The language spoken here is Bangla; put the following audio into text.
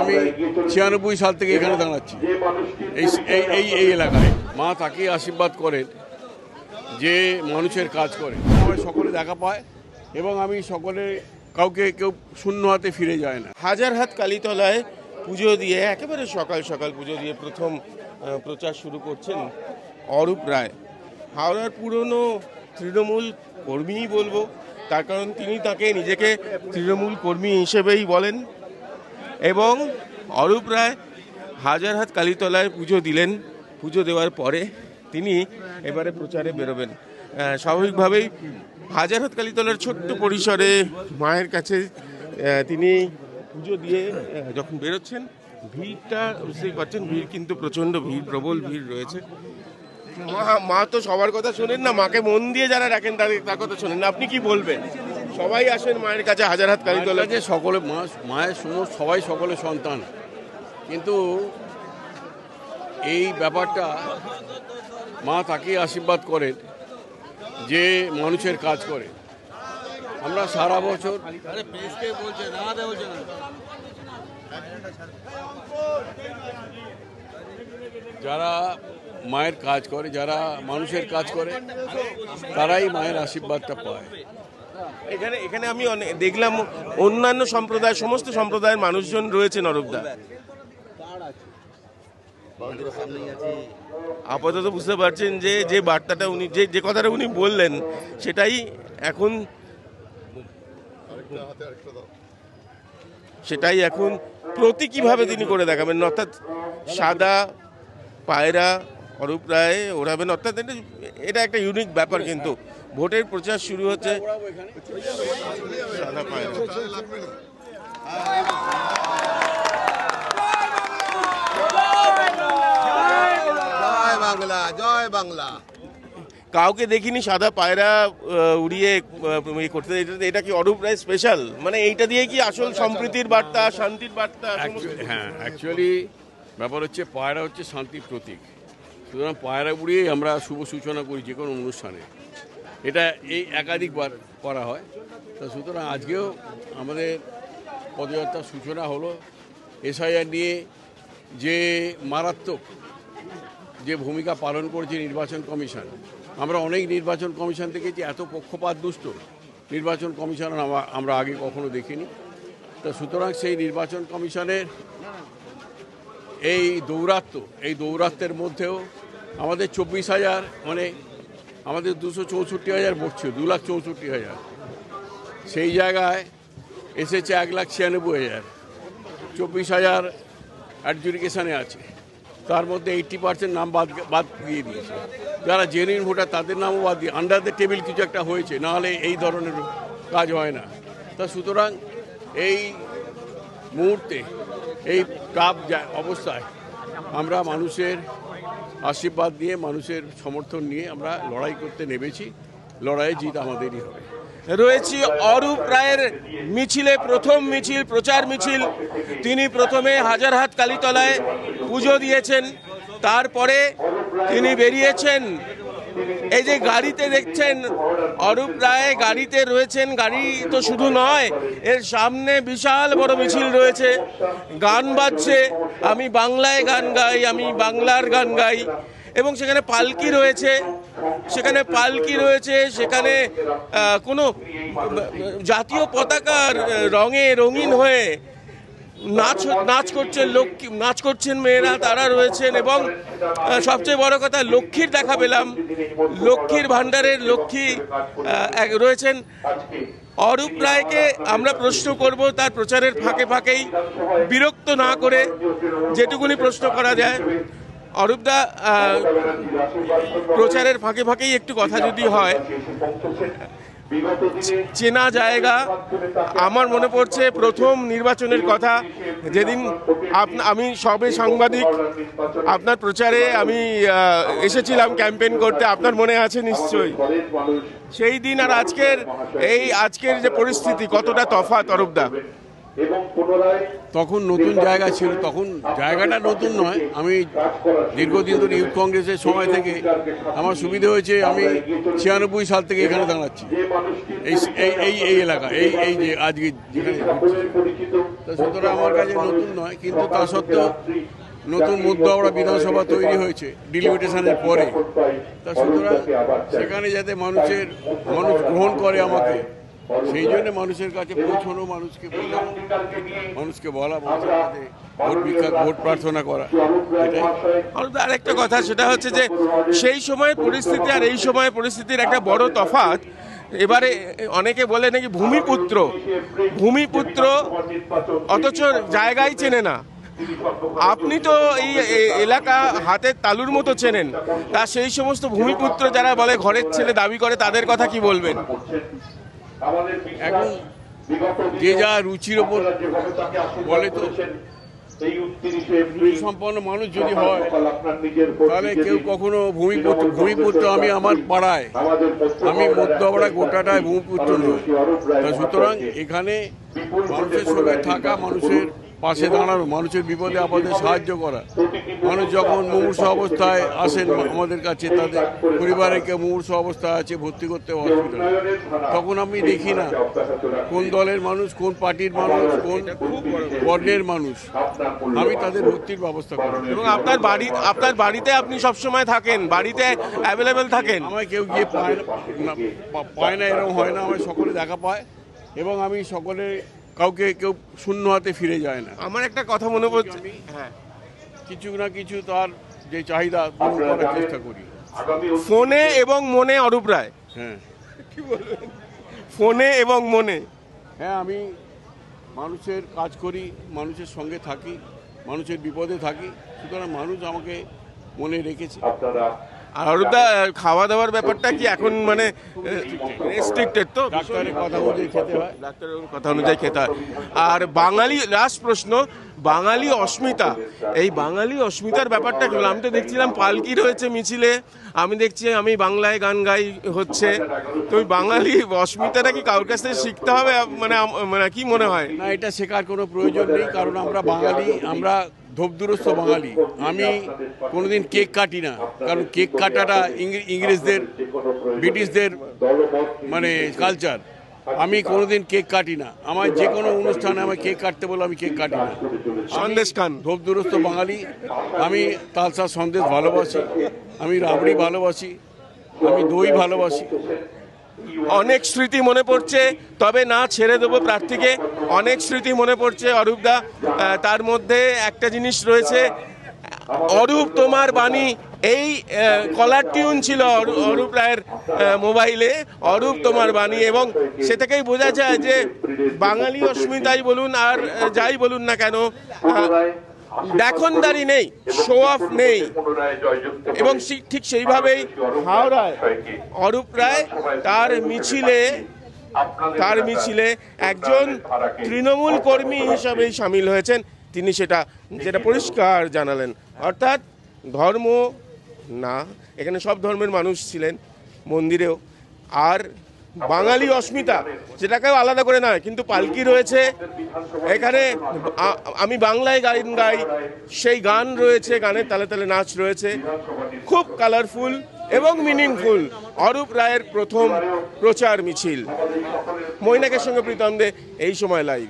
আমি 96 সাল থেকে এখানে দাঁড়াচ্ছি এই এলাকায়। মা তাকে আশীর্বাদ করেন যে মানুষের কাজ করে, সবাই সকলে দেখা পায় এবং আমি সকলে কাউকে কেউ শূন্য হাতে ফিরে যায় না। হাজারহাট কালীতলায় পুজো দিয়ে একেবারে সকাল সকাল পুজো দিয়ে প্রথম প্রচার শুরু করছেন অরূপ রায়, হাওড়ার পুরনো তৃণমূল কর্মীই বলবো, তার কারণ তিনি তাকে নিজেকে তৃণমূল কর্মী হিসেবেই বলেন। এবং অরূপ রায় হাজারহাট কালীতলায় পুজো দিলেন, পুজো দেওয়ার পরে তিনি এবারে প্রচারে বেরোবেন। স্বাভাবিকভাবেই হাজারহাট কালীতলার ছোট্ট পরিসরে মায়ের কাছে তিনি পুজো দিয়ে যখন বেরোচ্ছেন, ভিড়টা বুঝতেই পারছেন, ভিড় কিন্তু প্রচণ্ড ভিড়, প্রবল ভিড় রয়েছে। মা তো সবার কথা শোনেন না, মাকে মন দিয়ে যারা রাখেন তার কথা শোনেন না। আপনি কি বলবেন? সবাই আসেন মায়ের কাছে হাজারহাট কালীতলা, যে সকলে মায়ের সবাই সকলে সন্তান, কিন্তু এই ব্যাপারটা মা তাকে আশীর্বাদ করেন যে মানুষের কাজ করে। আমরা সারা বছর যারা মায়ের কাজ করে, যারা মানুষের কাজ করে, তারাই মায়ের আশীর্বাদটা পায়। এখানে আমি দেখলাম অন্যান্য সম্প্রদায়, সমস্ত সম্প্রদায়ের মানুষজন রয়েছেন অরূপদা। আপাতত বুঝতে পারছেন যে বার্তাটা উনি যে কথাটা উনি বললেন সেটাই এখন প্রতীকীভাবে তিনি করে দেখাবেন, অর্থাৎ সাদা পায়রা অরূপ রায় ওড়াবেন, অর্থাৎ এটা একটা ইউনিক ব্যাপার। কিন্তু ভোটের প্রচার শুরু হচ্ছে সাদা পায়রা। জয় বাংলা, জয় বাংলা। কাউকে দেখিনি সাদা পায়রা উড়িয়ে করতে। এটা কি অরূপ রায় স্পেশাল? মানে এইটা দিয়ে কি আসল সম্প্রীতির বার্তা, শান্তির বার্তা? হ্যাঁ, অ্যাকচুয়ালি ব্যাপার হচ্ছে পায়রা হচ্ছে শান্তির প্রতীক, সুতরাং পায়রা উড়িয়েই আমরা শুভ সূচনা করি যে কোনো অনুষ্ঠানে। এটা এই একাধিকবার করা হয়। তো সুতরাং আজকেও আমাদের পদযাত্রার সূচনা হলো এসআইআর নিয়ে যে মারাত্মক যে ভূমিকা পালন করেছে নির্বাচন কমিশন। আমরা অনেক নির্বাচন কমিশন দেখেছি, এত পক্ষপাত দুষ্ট নির্বাচন কমিশন আমরা আগে কখনো দেখিনি। তো সুতরাং সেই নির্বাচন কমিশনের এই দৌরাত্মের মধ্যেও আমাদের 24,000, মানে আমাদের 264,000 ভোট ছিল, 2,64,000, সেই জায়গায় এসেছে 1,96,000। 24,000 অ্যাডজুডিকেশানে আছে, তার মধ্যে 80% নাম বাদ দিয়ে দিয়েছে। যারা জেনুইন ভোটার তাদের নামও বাদ দিয়ে আন্ডার দ্য টেবিল কিছু একটা হয়েছে, নাহলে এই ধরনের কাজ হয় না। তা সুতরাং এই মুহূর্তে এই টাফ অবস্থায় আমরা মানুষের আশীর্বাদ নিয়ে, মানুষের সমর্থন নিয়ে আমরা লড়াই করতে নেমেছি। লড়াইয়ে জিত আমাদেরই হবে। রয়েছি অরূপ রায়ের মিছিলে, প্রথম মিছিল, প্রচার মিছিল। তিনি প্রথমে হাজারহাট কালীতলায় পুজো দিয়েছেন, তারপরে তিনি বেরিয়েছেন। এই যে গাড়িতে দেখছেন অরূপ রায় গাড়িতে রয়েছেন, গাড়ি তো শুধু নয়, এর সামনে বিশাল বড় মিছিল রয়েছে, গান বাজছে, আমি বাংলায় গান গাই, আমি বাংলার গান গাই। এবং সেখানে পালকি রয়েছে, সেখানে কোনো জাতীয় পতাকার রঙে রঙিন হয়ে নাচ করছেন মেয়েরা, তারা রয়েছেন। এবং সবচেয়ে বড় কথা, লক্ষ্মীর দেখা পেলাম, লক্ষ্মীর ভাণ্ডারের লক্ষ্মী রয়েছেন। অরূপ রায়কে আমরা প্রশ্ন করব তার প্রচারের ফাঁকে ফাঁকেই, বিরক্ত না করে যেটুকুনি প্রশ্ন করা যায়। অরূপদা, প্রচারের ফাঁকে ফাঁকেই একটু কথা যদি হয়, চেনা জায়গা, আমার মনে পড়ছে প্রথম নির্বাচনের কথা, যেদিন আমি সবে সাংবাদিক, আপনার প্রচারে আমি এসেছিলাম ক্যাম্পেইন করতে, আপনার মনে আছে নিশ্চয়ই। সেই দিন আর আজকের যে পরিস্থিতি, কতটা তফাৎ অরূপদা? তখন নতুন জায়গা ছিল, তখন জায়গাটা নতুন নয়। আমি দীর্ঘদিন ধরে ইউথ কংগ্রেসের সময় থেকে আমার সুবিধা হয়েছে, আমি 96 সাল থেকে এখানে দাঁড়াচ্ছি এই এলাকা, এই যে আজকে যেখানে তা সুতরাং আমার কাছে নতুন নয়, কিন্তু তা সত্ত্বেও নতুন মধ্যহাওড়া বিধানসভা তৈরি হয়েছে ডিলিমিটেশনের পরে। তা সুতরাং সেখানে যাতে মানুষ গ্রহণ করে আমাকে, সেই জন্য মানুষের কাছে পৌঁছানো, মানুষকে বলা, মানুষের কাছে ভোট প্রার্থনা করা, এটাই। আর একটা কথা, সেটা হচ্ছে যে সেই সময় পরিস্থিতি আর এই সময় পরিস্থিতির একটা বড় তফাৎ। এবারে অনেকে বলে নাকি ভূমিপুত্র অথচ জায়গায় চেনে না। আপনি তো এই এলাকা হাতের তালুর মতো চেনেন, তা সেই সমস্ত ভূমিপুত্র যারা বলে ঘরের ছেলে দাবি করে, তাদের কথা কি বলবেন? এখন যে যা রুচির ওপর বলে, তো সম্পন্ন মানুষ যদি হয় তাহলে কেউ কখনো ভূমিপুত্র আমি আমার পাড়ায়, আমি মধ্যহাওড়া গোটাটায় ভূমিপুত্র নয়। সুতরাং এখানে মানুষের সঙ্গে থাকা, মানুষের পাশে দাঁড়ানো, মানুষের বিপদে আপদে সাহায্য করা। মানুষ যখন মুমূর্ষু অবস্থায় আসেন আমাদের কাছে, তাদের পরিবারে কেউ মুমূর্ষু অবস্থায় আছে, ভর্তি করতে হসপিটালে, তখন আমি দেখি না কোন দলের মানুষ, কোন পার্টির মানুষ, কোন বর্ণের মানুষ, আমি তাদের ভর্তির ব্যবস্থা করি। এবং আপনার বাড়িতে আপনি সবসময় থাকেন, বাড়িতে অ্যাভেলেবেল থাকেন। আমায় কেউ গিয়ে পায় না এরকম হয় না, আমায় সকলে দেখা পায় এবং আমি কেউ শূন্য হাতে ফিরে যায় না। আমার একটা কথা মনে পড়ছে, হ্যাঁ, কিছু না কিছু তার যে চাহিদা পূরণ করার চেষ্টা করি। ফোনে এবং মনে অরূপ রায়। হ্যাঁ, কি বলবেন? ফোনে এবং মনে। হ্যাঁ, আমি মানুষের কাজ করি, মানুষের সঙ্গে থাকি, মানুষের বিপদে থাকি, সুতরাং মানুষ আমাকে মনে রেখেছে। আর অরূপদা, খাওয়া দাওয়ার ব্যাপারটা কি এখন মানে রেস্ট্রিক্টেড? তো ডাক্তারের কথা অনুযায়ী খেতে হয়। ডাক্তারের কথা অনুযায়ী খেতে হয়। আর বাঙালি, লাস্ট প্রশ্ন, বাঙালি অস্মিতা, এই বাঙালি অস্মিতার ব্যাপারটা কি? আমি তো দেখছিলাম পালকি রয়েছে মিছিলে, আমি দেখছি আমি বাংলায় গান গাই হচ্ছে, তো ওই বাঙালি অস্মিতাটা কি কারোর কাছ থেকে শিখতে হবে? মানে কি মনে হয়? না, এটা শেখার কোনো প্রয়োজন নেই, কারণ আমরা বাঙালি, আমরা ধোপদুরস্থ বাঙালি। আমি কোনোদিন কেক কাটি না, কারণ কেক কাটাটা ইংরেজদের, ব্রিটিশদের মানে কালচার। আমি কোনোদিন কেক কাটি না, আমার যে কোনো অনুষ্ঠানে আমায় কেক কাটতে বলে আমি কেক কাটি না। সন্দেশ খান। ধোপদুরস্থ বাঙালি আমি, তালসার সন্দেশ ভালোবাসি, আমি রাবড়ি ভালোবাসি, আমি দই ভালোবাসি। অনেক স্মৃতি মনে পড়ছে, তবে না ছেড়ে দেবো প্রার্থীকে। অনেক স্মৃতি মনে পড়ছে অরূপদা, তার মধ্যে একটা জিনিস রয়েছে, অরূপ তোমার বাণী, এই কলার টিউন ছিল অরূপ রায়ের মোবাইলে, অরূপ তোমার বাণী, এবং সে থেকেই বোঝা যায় যে বাঙালি অস্মিতাই বলুন আর যাই বলুন না কেন, দেখনদারি নেই, শো অফ নেই। এবং ঠিক সেইভাবেই হাওড়ায় অরূপ রায় তার মিছিলে একজন তৃণমূল কর্মী হিসাবেই সামিল হয়েছেন। তিনি যেটা পরিষ্কার জানালেন, অর্থাৎ ধর্ম না, এখানে সব ধর্মের মানুষ ছিলেন মন্দিরেও। আর বাঙালি অস্মিতা, যেটাকেও আলাদা করে নয়, কিন্তু পালকি রয়েছে এখানে, আমি বাংলায় গান গাই, সেই গান রয়েছে, গানের তালে তালে নাচ রয়েছে, খুব কালারফুল এবং মিনিংফুল অরূপ রায়ের প্রথম প্রচার মিছিল। মৈনাকের সঙ্গে প্রীতম দে, এই সময় লাইভ।